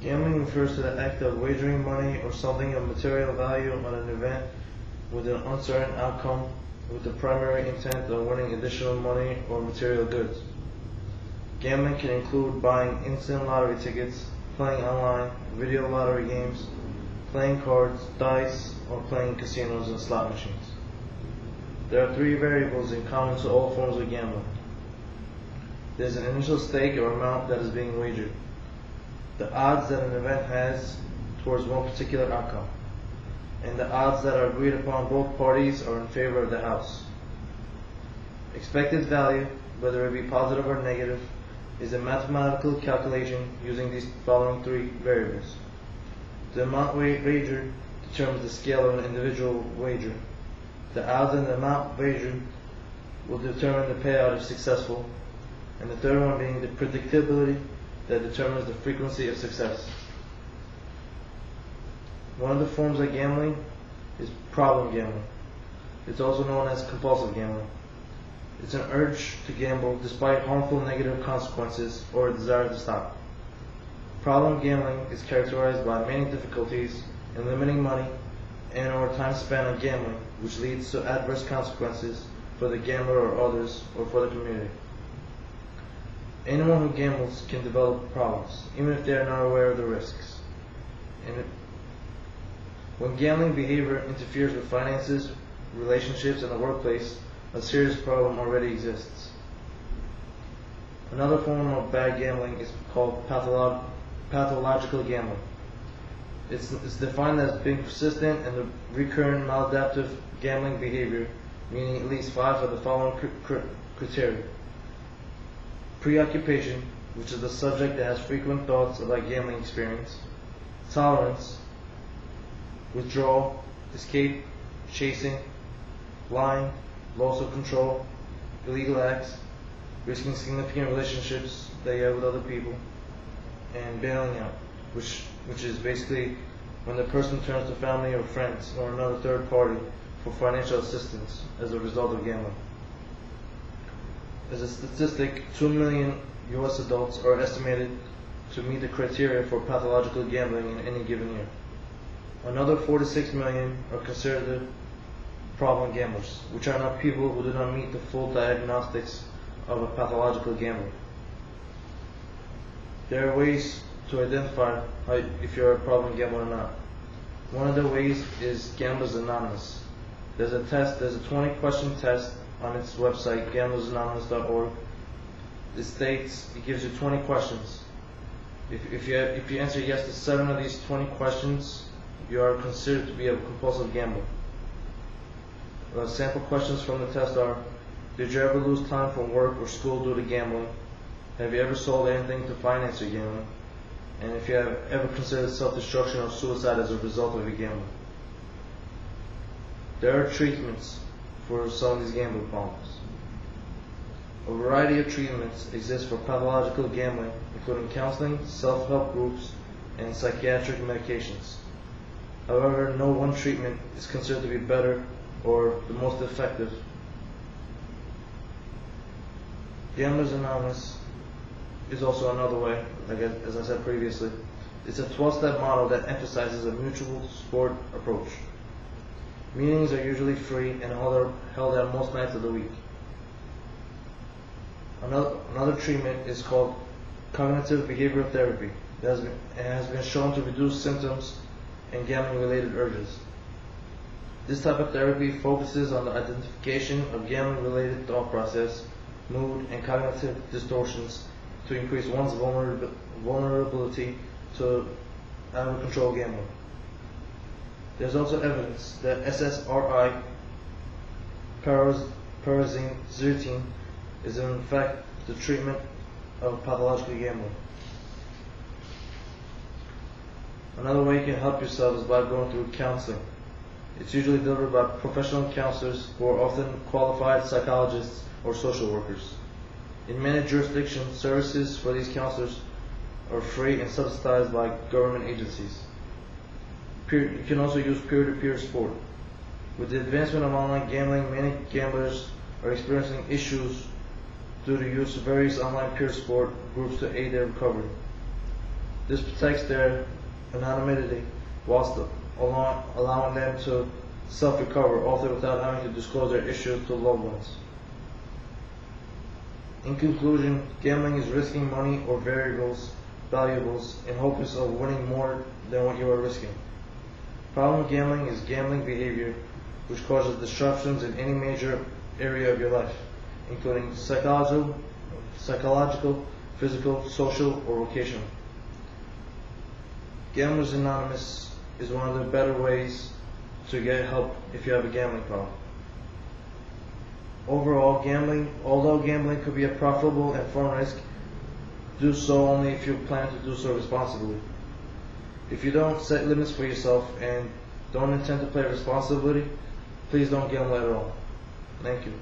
Gambling refers to the act of wagering money or something of material value on an event with an uncertain outcome with the primary intent of winning additional money or material goods. Gambling can include buying instant lottery tickets, playing online, video lottery games, playing cards, dice, or playing casinos and slot machines. There are three variables in common to all forms of gambling. There is an initial stake or amount that is being wagered, the odds that an event has towards one particular outcome, and the odds that are agreed upon both parties are in favor of the house. Expected value, whether it be positive or negative, is a mathematical calculation using these following three variables. The amount wagered determines the scale of an individual wager. The odds and the amount wagered will determine the payout if successful, and the third one being the predictability that determines the frequency of success. One of the forms of gambling is problem gambling. It's also known as compulsive gambling. It's an urge to gamble despite harmful negative consequences or a desire to stop. Problem gambling is characterized by many difficulties in limiting money and or time spent on gambling, which leads to adverse consequences for the gambler or others or for the community. Anyone who gambles can develop problems, even if they are not aware of the risks. When gambling behavior interferes with finances, relationships, and the workplace, a serious problem already exists. Another form of bad gambling is called pathological gambling. It's defined as being persistent and the recurrent maladaptive gambling behavior, meaning at least 5 of the following criteria. Preoccupation, which is the subject that has frequent thoughts about gambling experience. Tolerance, withdrawal, escape, chasing, lying, loss of control, illegal acts, risking significant relationships that you have with other people, and bailing out, which is basically when the person turns to family or friends or another third party for financial assistance as a result of gambling. As a statistic, 2 million U.S. adults are estimated to meet the criteria for pathological gambling in any given year. Another 46 million are considered problem gamblers, which are not people who do not meet the full diagnostics of a pathological gambler. There are ways to identify if you're a problem gambler or not. One of the ways is Gamblers Anonymous. There's a 20-question test on its website, gamblersanonymous.org. It gives you 20 questions. If you answer yes to 7 of these 20 questions, you are considered to be a compulsive gambler. Sample questions from the test are: did you ever lose time from work or school due to gambling? Have you ever sold anything to finance your gambling? And if you have ever considered self-destruction or suicide as a result of your gambling. There are treatments for some of these gambling problems. A variety of treatments exist for pathological gambling, including counseling, self-help groups, and psychiatric medications. However, no one treatment is considered to be better or the most effective. Gamblers Anonymous is also another way, as I said previously. It's a 12-step model that emphasizes a mutual support approach. Meetings are usually free and held at most nights of the week. Another treatment is called cognitive behavioral therapy. It has been shown to reduce symptoms and gambling-related urges. This type of therapy focuses on the identification of gambling-related thought process, mood, and cognitive distortions to increase one's vulnerability to out-of-control gambling. There's also evidence that SSRI, pyrazine is in fact the treatment of pathological gambling. Another way you can help yourself is by going through counseling. It's usually delivered by professional counselors who are often qualified psychologists or social workers. In many jurisdictions, services for these counselors are free and subsidized by government agencies. You can also use peer-to-peer support. With the advancement of online gambling, many gamblers are experiencing issues due to use of various online peer support groups to aid their recovery. This protects their anonymity whilst allowing them to self-recover, often without having to disclose their issues to loved ones. In conclusion, gambling is risking money or valuables in hopes of winning more than what you are risking. Problem gambling is gambling behavior which causes disruptions in any major area of your life, including psychological, physical, social, or vocational. Gamblers Anonymous is one of the better ways to get help if you have a gambling problem. Overall, although gambling could be a profitable and fun risk, do so only if you plan to do so responsibly. If you don't set limits for yourself and don't intend to play responsibly, please don't gamble at all. Thank you.